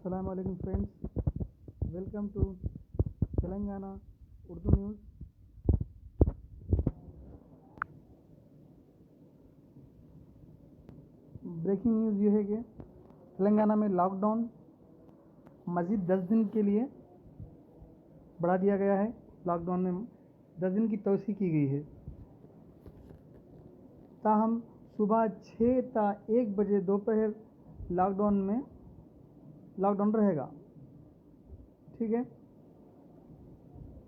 अस्सलाम वालेकुम friends, welcome to Telangana Urdu news. Breaking news ये है कि तेलंगाना में लॉकडाउन मज़ीद 10 दिन के लिए बढ़ा दिया गया है। लॉकडाउन में 10 दिन की तोसी की गई है। ताहम सुबह 6 ता 1 बजे दोपहर लॉकडाउन रहेगा। ठीक है,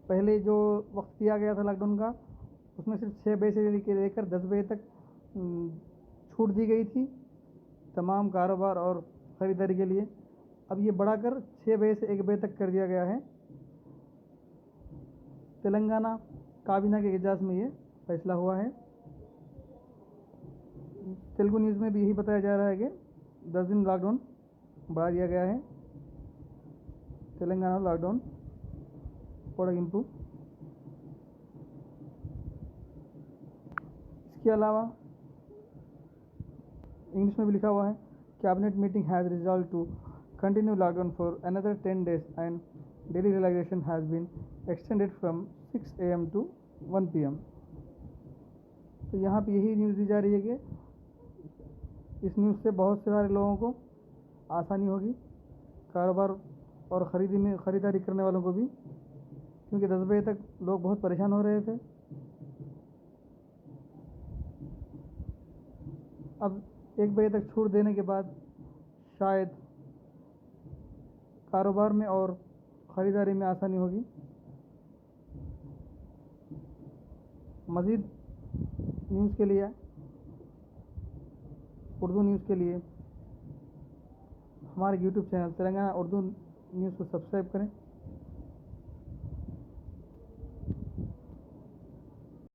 पहले जो वक्त दिया गया था लॉकडाउन का, उसमें सिर्फ 6 बजे से लेकर 10 बजे तक छूट दी गई थी तमाम कारोबार और ख़रीदारी के लिए। अब ये बढ़ाकर 6 बजे से 1 बजे तक कर दिया गया है। तेलंगाना काबीना के इजलास में ये फैसला हुआ है। तेलुगु न्यूज़ में भी यही बताया जा रहा है कि 10 दिन लॉकडाउन बढ़ा दिया गया है। तेलंगाना लॉकडाउन पोड़गिंपु। इसके अलावा इंग्लिश में भी लिखा हुआ है, cabinet meeting has resolve to continue lockdown for another 10 days and daily relaxation has been extended from 6 AM to 1 PM। तो यहाँ पे यही न्यूज़ दी जा रही है कि इस न्यूज़ से बहुत से सारे लोगों को आसानी होगी, कारोबार और ख़रीदारी करने वालों को भी, क्योंकि 10 बजे तक लोग बहुत परेशान हो रहे थे। अब 1 बजे तक छूट देने के बाद शायद कारोबार में और ख़रीदारी में आसानी होगी। मज़ीद न्यूज़ के लिए, उर्दू न्यूज़ के लिए हमारे YouTube channel Telangana Urdu news को सब्सक्राइब करें।